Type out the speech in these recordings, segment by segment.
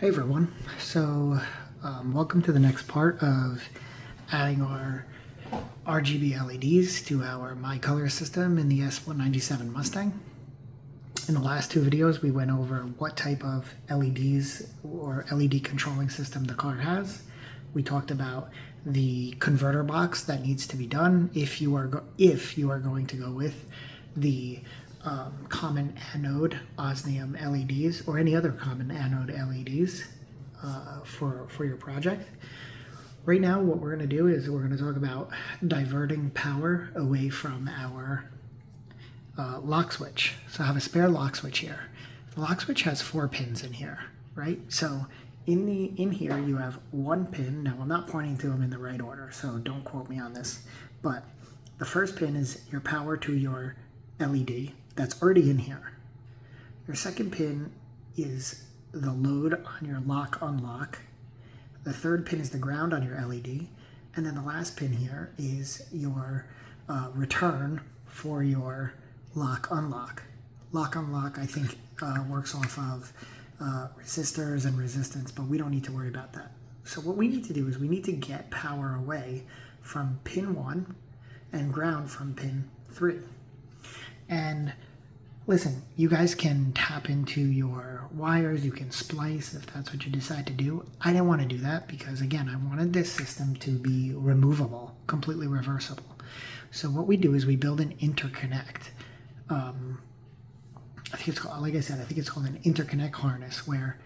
Hey everyone, so welcome to the next part of adding our RGB LEDs to our MyColor system in the S197 Mustang. In the last two videos we went over what type of LEDs or LED controlling system the car has. We talked about the converter box that needs to be done if you are going to go with the common anode osmium LEDs or any other common anode LEDs for your project. Right now what we're going to do is we're going to talk about diverting power away from our lock switch. So I have a spare lock switch here. The lock switch has 4 pins in here, right? So in here you have 1 pin. Now I'm not pointing to them in the right order, so don't quote me on this, but the first pin is your power to your LED that's already in here. Your second pin is the load on your lock unlock. The third pin is the ground on your LED. And then the last pin here is your return for your lock unlock. Lock unlock, I think, works off of resistors and resistance, but we don't need to worry about that. So what we need to do is we need to get power away from pin 1 and ground from pin 3. And listen, you guys can tap into your wires, you can splice if that's what you decide to do. I didn't want to do that because, again, I wanted this system to be removable, completely reversible. So what we do is we build an interconnect. I think it's called, like I said, I think it's called an interconnect harness, where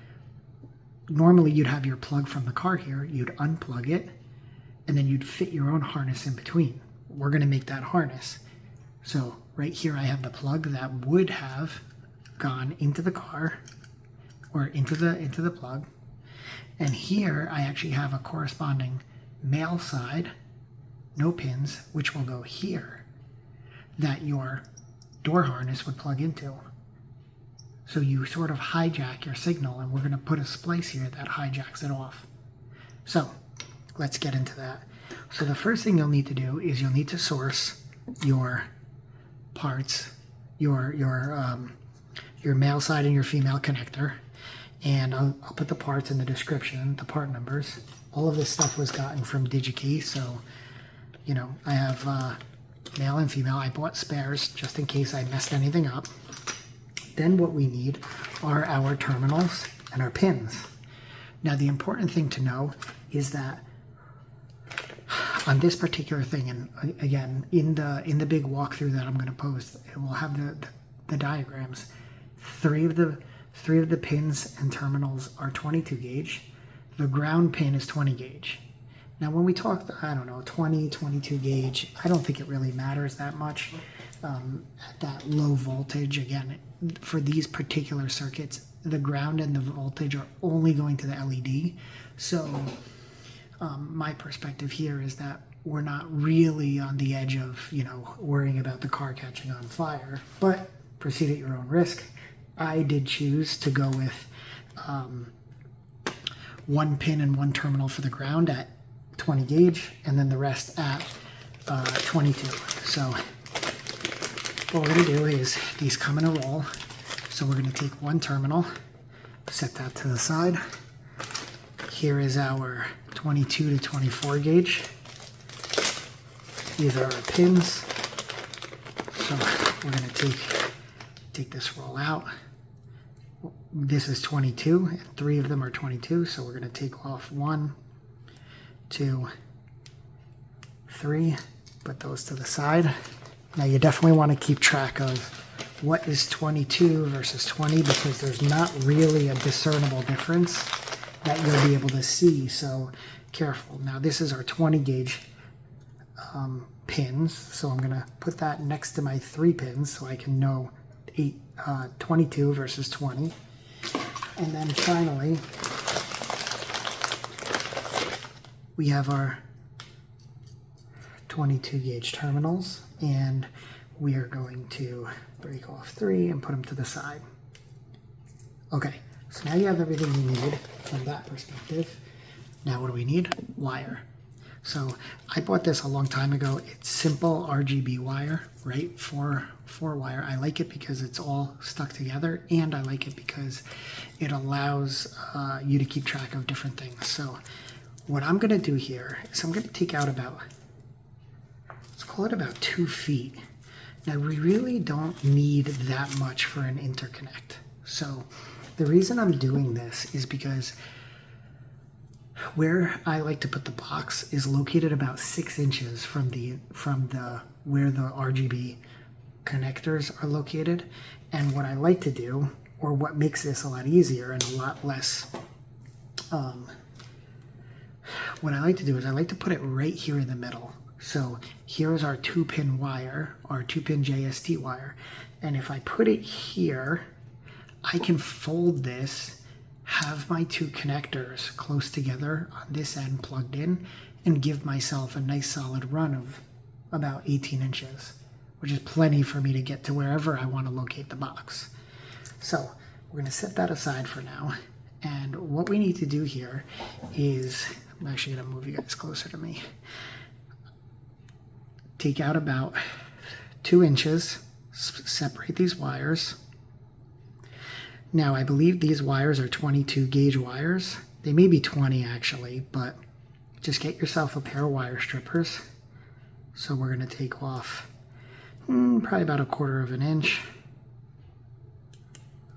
normally you'd have your plug from the car here, you'd unplug it, and then you'd fit your own harness in between. We're going to make that harness. So right here I have the plug that would have gone into the car or into the plug. And here I actually have a corresponding male side, no pins, which will go here, that your door harness would plug into. So you sort of hijack your signal, and we're going to put a splice here that hijacks it off. So let's get into that. So the first thing you'll need to do is you'll need to source your parts, your male side and your female connector, and I'll put the parts in the description, the part numbers. All of this stuff was gotten from DigiKey, so you know I have male and female. I bought spares just in case I messed anything up. Then what we need are our terminals and our pins. Now the important thing to know is that on this particular thing, and again, in the big walkthrough that I'm going to post, it will have the diagrams. Three of the pins and terminals are 22 gauge. The ground pin is 20 gauge. Now when we talk, I don't know, 20, 22 gauge, I don't think it really matters that much at that low voltage. Again, for these particular circuits, the ground and the voltage are only going to the LED. So my perspective here is that we're not really on the edge of, worrying about the car catching on fire, but proceed at your own risk. I did choose to go with 1 pin and 1 terminal for the ground at 20 gauge, and then the rest at 22. So what we're going to do is these come in a roll. So we're going to take 1 terminal, set that to the side. Here is our 22 to 24 gauge. These are our pins. So we're going to take this roll out. This is 22, and 3 of them are 22. So we're going to take off 1, 2, 3. Put those to the side. Now you definitely want to keep track of what is 22 versus 20, because there's not really a discernible difference that you'll be able to see, so careful. Now this is our 20 gauge pins, so I'm going to put that next to my 3 pins so I can know 22 versus 20. And then finally we have our 22 gauge terminals, and we are going to break off 3 and put them to the side. Okay, so now you have everything you need from that perspective. Now what do we need? Wire. So I bought this a long time ago. It's simple RGB wire, right? Four wire. I like it because it's all stuck together, and I like it because it allows you to keep track of different things. So what I'm going to do here is I'm going to take out about, let's call it about 2 feet. Now we really don't need that much for an interconnect. So the reason I'm doing this is because where I like to put the box is located about 6 inches from where the RGB connectors are located. And what I like to do, or what makes this a lot easier and a lot less, what I like to do is I like to put it right here in the middle. So here's our 2-pin wire, our 2-pin JST wire. And if I put it here, I can fold this, have my 2 connectors close together on this end plugged in, and give myself a nice solid run of about 18 inches, which is plenty for me to get to wherever I want to locate the box. So we're going to set that aside for now. And what we need to do here is, I'm actually going to move you guys closer to me. Take out about 2 inches, separate these wires. Now I believe these wires are 22 gauge wires. They may be 20 actually, but just get yourself a pair of wire strippers. So we're going to take off probably about 1/4 of an inch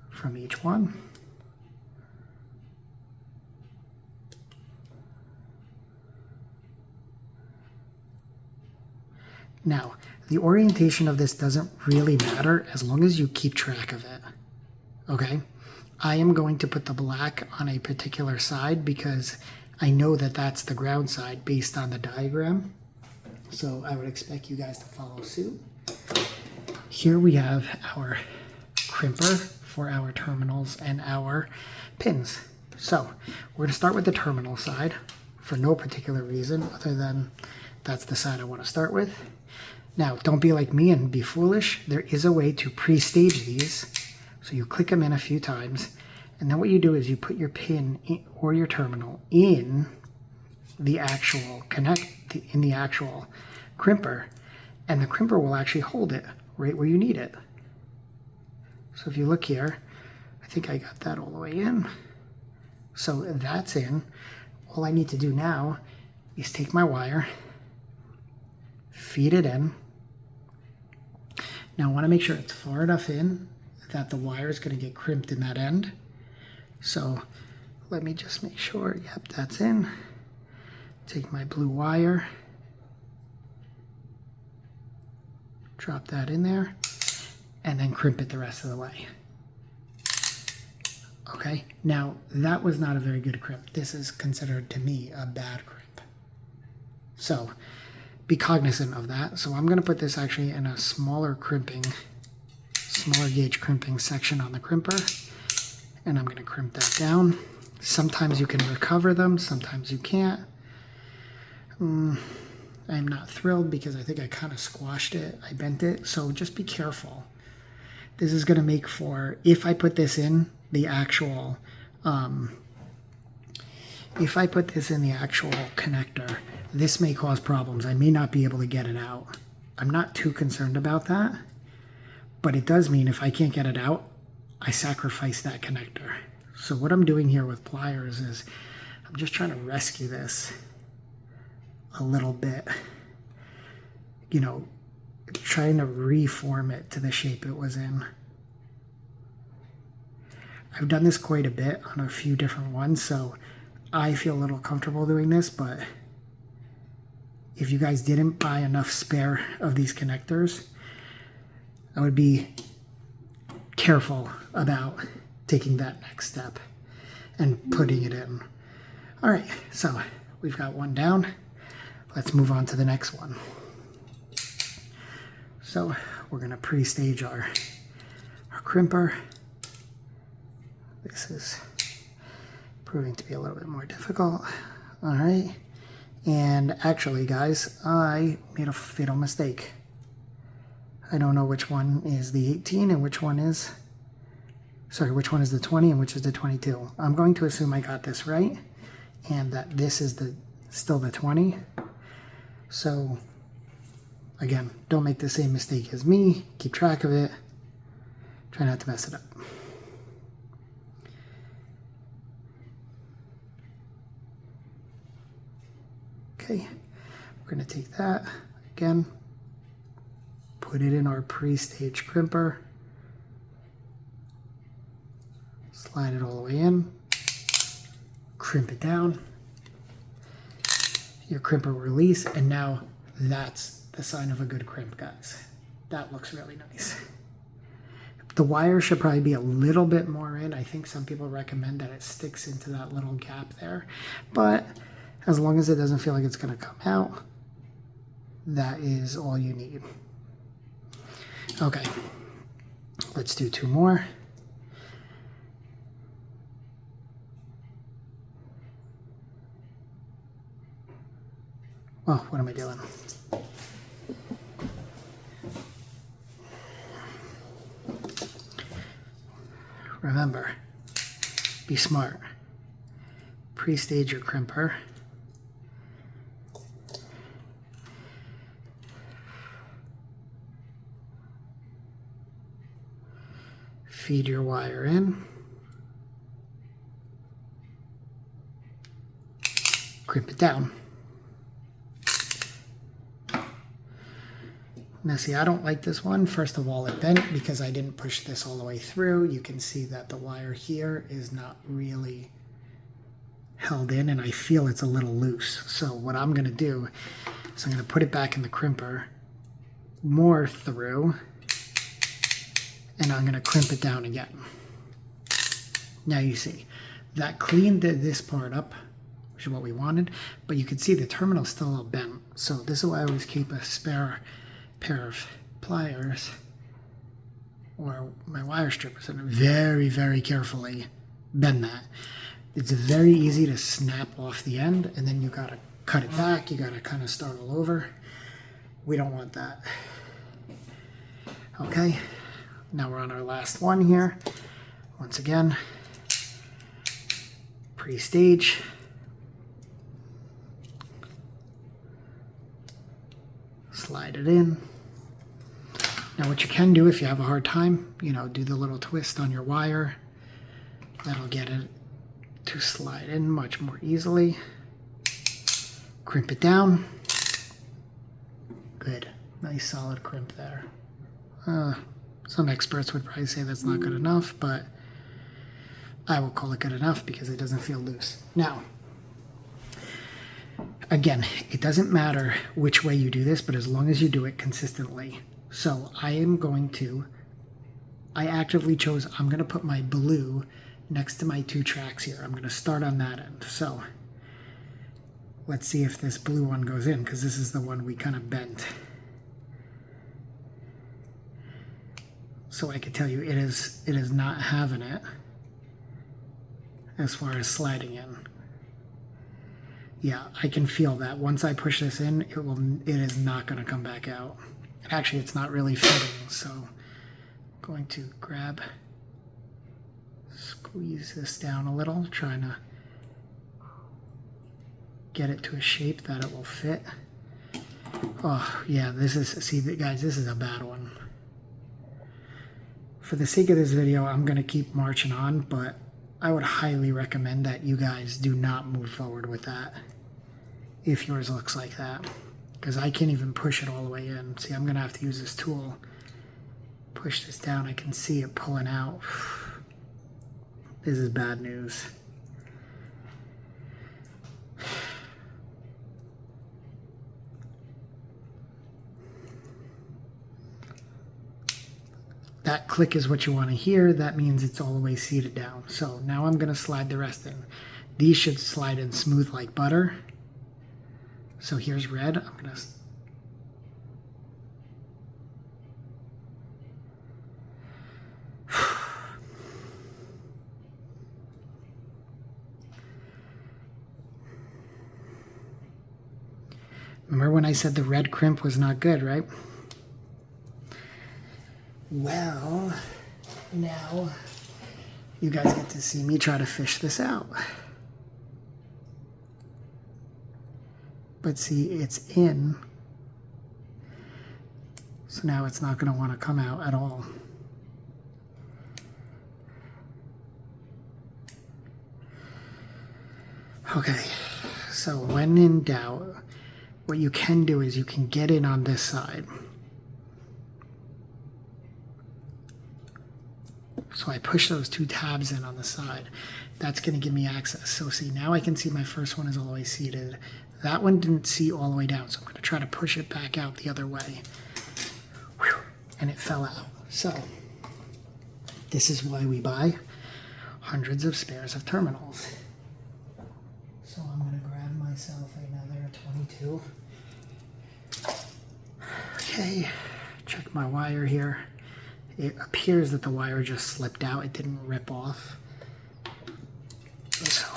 from each one. Now, the orientation of this doesn't really matter as long as you keep track of it, okay? I am going to put the black on a particular side because I know that that's the ground side based on the diagram. So I would expect you guys to follow suit. Here we have our crimper for our terminals and our pins. So we're going to start with the terminal side for no particular reason other than that's the side I want to start with. Now, don't be like me and be foolish. There is a way to pre-stage these. So you click them in a few times, and then what you do is you put your pin or your terminal in the actual in the actual crimper, and the crimper will actually hold it right where you need it. So if you look here, I think I got that all the way in. So that's in. All I need to do now is take my wire, feed it in. Now I want to make sure it's far enough in that the wire is going to get crimped in that end. So let me just make sure, yep, that's in. Take my blue wire, drop that in there, and then crimp it the rest of the way. Okay, now that was not a very good crimp. This is considered to me a bad crimp. So be cognizant of that. So I'm going to put this actually in a smaller gauge crimping section on the crimper, and I'm going to crimp that down. Sometimes you can recover them, sometimes you can't. I'm not thrilled because I think I kind of squashed it, I bent it, so just be careful. This is going to make for, if I put this in the actual connector, this may cause problems. I may not be able to get it out. I'm not too concerned about that, but it does mean if I can't get it out, I sacrifice that connector. So what I'm doing here with pliers is I'm just trying to rescue this a little bit, you know, trying to reform it to the shape it was in. I've done this quite a bit on a few different ones, so I feel a little comfortable doing this, but if you guys didn't buy enough spare of these connectors, I would be careful about taking that next step and putting it in. All right, so we've got one down. Let's move on to the next one. So we're going to pre-stage our crimper. This is proving to be a little bit more difficult. All right. And actually, guys, I made a fatal mistake. I don't know which one is the 18 and which one is, which one is the 20 and which is the 22. I'm going to assume I got this right and that this is still the 20. So again, don't make the same mistake as me. Keep track of it. Try not to mess it up. Okay, we're going to take that again, put it in our pre-stage crimper, slide it all the way in, crimp it down, your crimper release, and now that's the sign of a good crimp, guys. That looks really nice. The wire should probably be a little bit more in. I think some people recommend that it sticks into that little gap there, but as long as it doesn't feel like it's going to come out, that is all you need. Okay, let's do 2 more. Oh, what am I doing? Remember, be smart. Pre-stage your crimper. Feed your wire in. Crimp it down. Now see, I don't like this one. First of all, it bent because I didn't push this all the way through. You can see that the wire here is not really held in, and I feel it's a little loose. So what I'm going to do is I'm going to put it back in the crimper more through, and I'm going to crimp it down again. Now you see, that cleaned this part up, which is what we wanted, but you can see the terminal's still a little bent. So this is why I always keep a spare pair of pliers or my wire strippers and very, very carefully bend that. It's very easy to snap off the end, and then you gotta cut it back. You gotta kind of start all over. We don't want that. Okay, now we're on our last one here. Once again, pre-stage. Slide it in. Now what you can do if you have a hard time, you know, do the little twist on your wire. That'll get it to slide in much more easily. Crimp it down. Good. Nice solid crimp there. Some experts would probably say that's not good enough, but I will call it good enough because it doesn't feel loose. Now, again, it doesn't matter which way you do this, but as long as you do it consistently. So I actively chose, I'm going to put my blue next to my 2 tracks here. I'm going to start on that end. So let's see if this blue one goes in, because this is the one we kind of bent. So I can tell you it is not having it as far as sliding in. Yeah, I can feel that. Once I push this in, it is not going to come back out. Actually, it's not really fitting, so I'm going to squeeze this down a little, trying to get it to a shape that it will fit. Oh, yeah, see, guys, this is a bad one. For the sake of this video, I'm going to keep marching on, but I would highly recommend that you guys do not move forward with that if yours looks like that, because I can't even push it all the way in. See, I'm going to have to use this tool. Push this down. I can see it pulling out. This is bad news. That click is what you want to hear. That means it's all the way seated down. So now I'm going to slide the rest in. These should slide in smooth like butter. So here's red. I'm going to... Remember when I said the red crimp was not good, right? Well, now you guys get to see me try to fish this out. But see, it's in. So now it's not going to want to come out at all. Okay, so when in doubt, what you can do is you can get in on this side. So I push those two tabs in on the side. That's going to give me access. So see, now I can see my first one is all the way seated. That one didn't see all the way down, so I'm going to try to push it back out the other way. Whew, and it fell out. So this is why we buy hundreds of spares of terminals. So I'm going to grab myself another 22. Okay, check my wire here. It appears that the wire just slipped out. It didn't rip off. So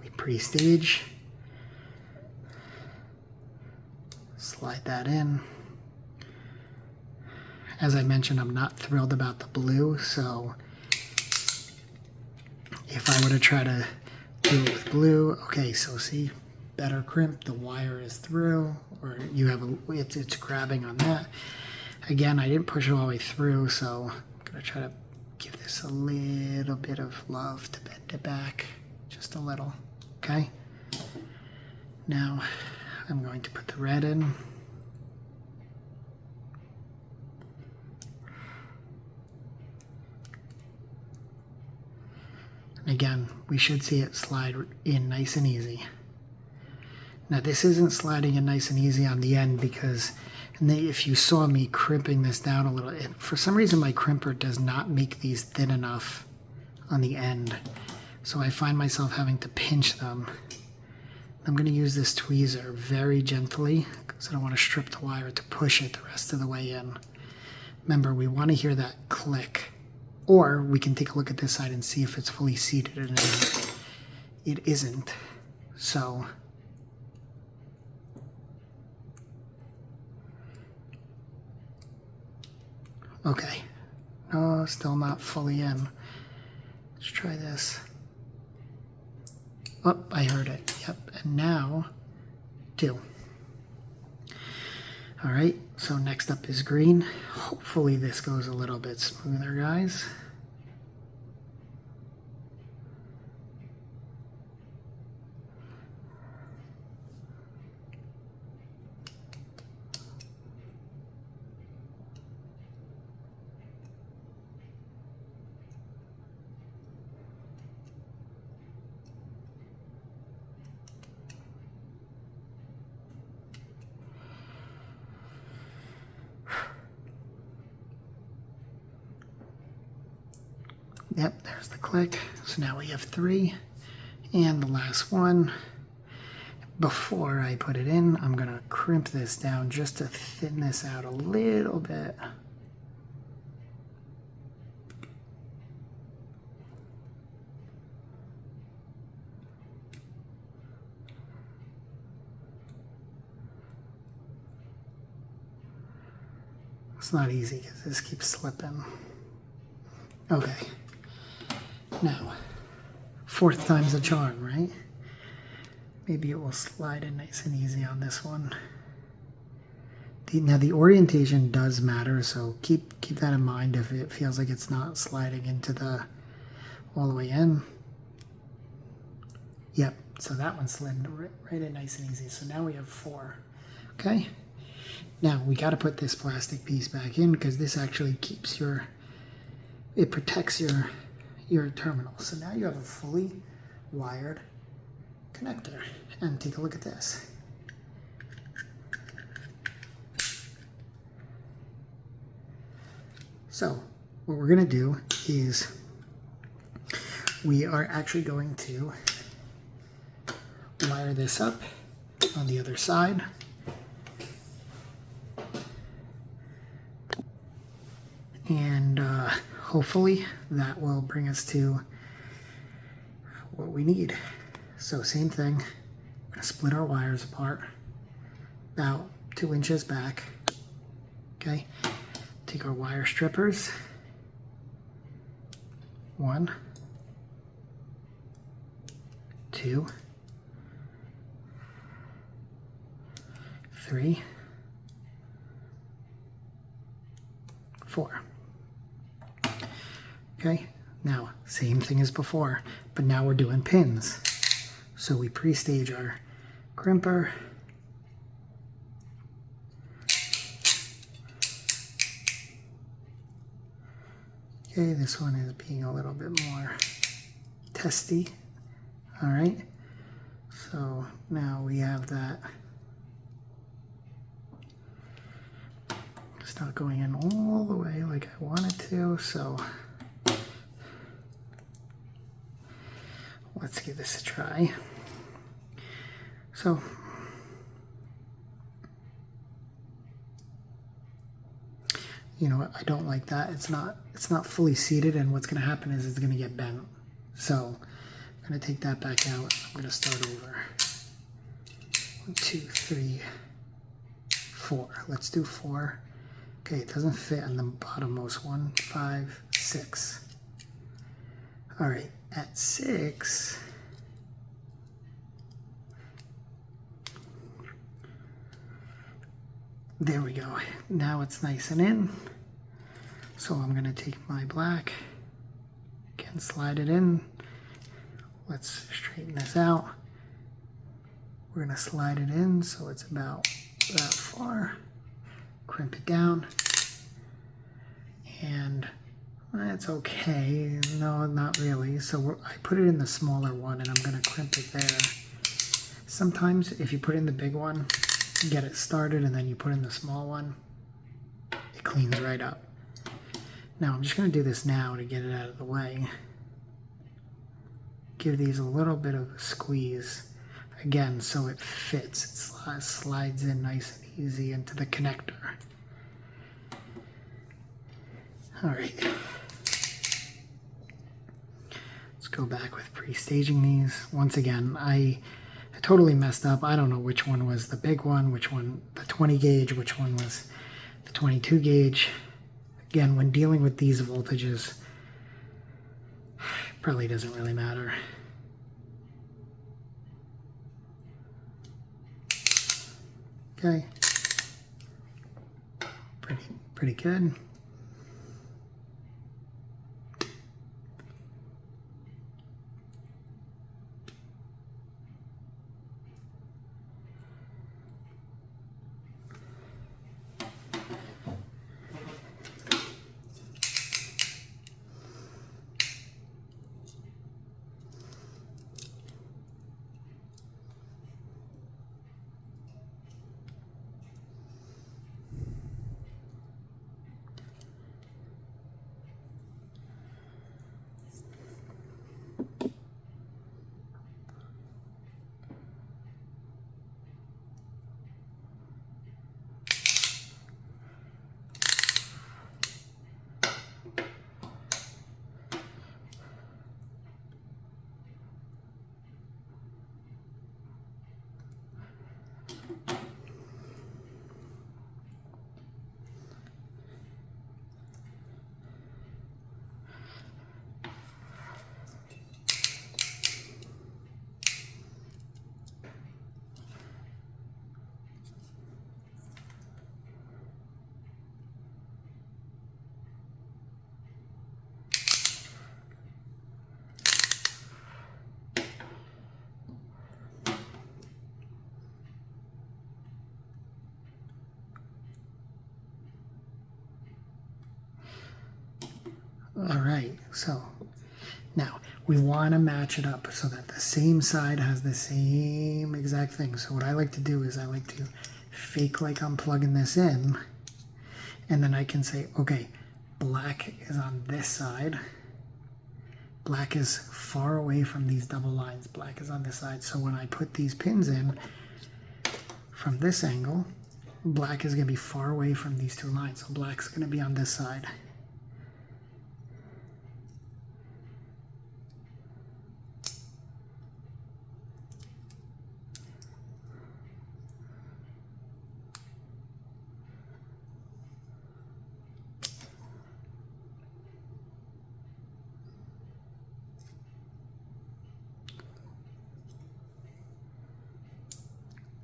we pre-stage. Slide that in. As I mentioned, I'm not thrilled about the blue, so if I were to try to do it with blue, okay, so see, better crimp, the wire is through, or you have it's grabbing on that. Again, I didn't push it all the way through, so I'm gonna try to give this a little bit of love to bend it back, just a little, okay? Now, I'm going to put the red in. Again, we should see it slide in nice and easy. Now this isn't sliding in nice and easy on the end because if you saw me crimping this down a little, for some reason my crimper does not make these thin enough on the end. So I find myself having to pinch them. I'm going to use this tweezer very gently because I don't want to strip the wire to push it the rest of the way in. Remember, we want to hear that click. Or we can take a look at this side and see if it's fully seated, and it isn't. So okay, no, still not fully in. Let's try this. Oh, I heard it. Yep, and now 2. All right, so next up is green. Hopefully this goes a little bit smoother, guys. Yep, there's the click. So now we have 3. And the last one. Before I put it in, I'm going to crimp this down just to thin this out a little bit. It's not easy because this keeps slipping. Okay. Now, 4th time's a charm, right? Maybe it will slide in nice and easy on this one. Now the orientation does matter, so keep that in mind if it feels like it's not sliding into the all the way in. Yep, so that one slid right in nice and easy. So now we have 4. Okay. Now we got to put this plastic piece back in because this actually keeps it protects your terminal. So now you have a fully wired connector. And take a look at this. So what we're going to do is we are actually going to wire this up on the other side. And hopefully that will bring us to what we need. So same thing, we're going to split our wires apart about 2 inches back. Okay, take our wire strippers. 1, 2, 3, 4. Okay, now same thing as before, but now we're doing pins. So we pre-stage our crimper. Okay, this one is being a little bit more testy. All right, so now we have that. It's not going in all the way like I want it to, so let's give this a try. So you know what, I don't like that. It's not fully seated, and what's going to happen is it's going to get bent. So I'm going to take that back out. I'm going to start over. 1, 2, 3, 4. Let's do 4. Okay, it doesn't fit on the bottommost one. 5, 6. All right, at 6, there we go. Now it's nice and in. So I'm gonna take my black, again, slide it in. Let's straighten this out. We're gonna slide it in so it's about that far. Crimp it down. And it's okay. No, not really. So I put it in the smaller one, and I'm gonna crimp it there. Sometimes if you put in the big one, get it started, and then you put in the small one, it cleans right up. Now I'm just going to do this now to get it out of the way. Give these a little bit of a squeeze, again, so it fits. It slides in nice and easy into the connector. All right. Let's go back with pre-staging these. Once again, I totally messed up. I don't know which one was the big one, which one the 20 gauge, which one was the 22 gauge. Again, when dealing with these voltages, probably doesn't really matter. Okay. Pretty good. All right, so now we want to match it up so that the same side has the same exact thing. So what I like to do is I like to fake like I'm plugging this in, and then I can say, okay, black is on this side. Black is far away from these double lines. Black is on this side. So when I put these pins in from this angle, black is going to be far away from these two lines. So black's going to be on this side.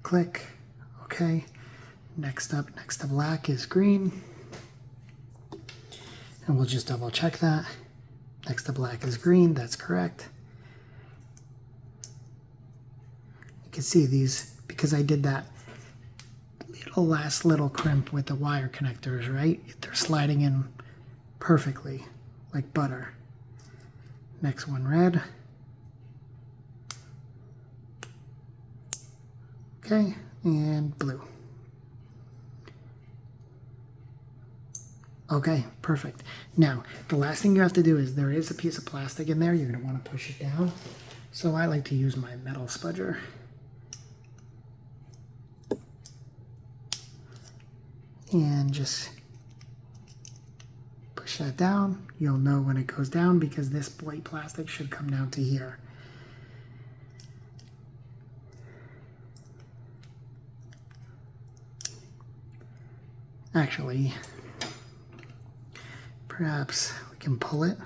Click. Okay. Next to black is green. And we'll just double check that. Next to black is green. That's correct. You can see these, because I did that last little crimp with the wire connectors, right? They're sliding in perfectly. like butter. Next one red. Okay, and blue. Okay, perfect. Now, the last thing you have to do is there is a piece of plastic in there. You're going to want to push it down. So I like to use my metal spudger. And just push that down. You'll know when it goes down because this white plastic should come down to here. Actually, perhaps we can pull it.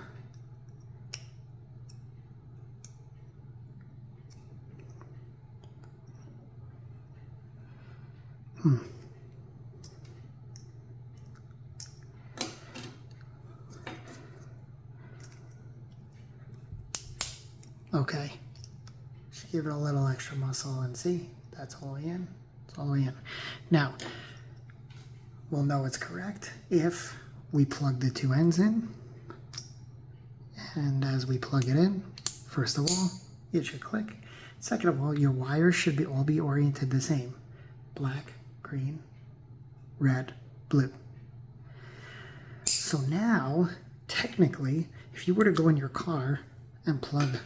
Okay, just give it a little extra muscle and see, that's all the way in, it's all the way in. Now, we'll know it's correct if we plug the two ends in. And as we plug it in, first of all, it should click. Second of all, your wires should all be oriented the same. Black, green, red, blue. So now, technically, if you were to go in your car and plug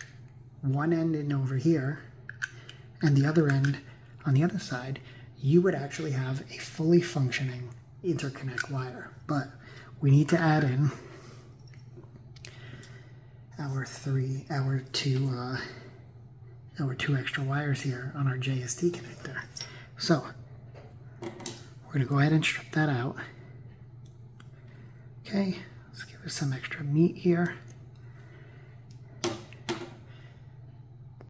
one end in over here and the other end on the other side, you would actually have a fully functioning interconnect wire. But we need to add in our two extra wires here on our JST connector. So we're going to go ahead and strip that out. Okay, let's give it some extra meat here.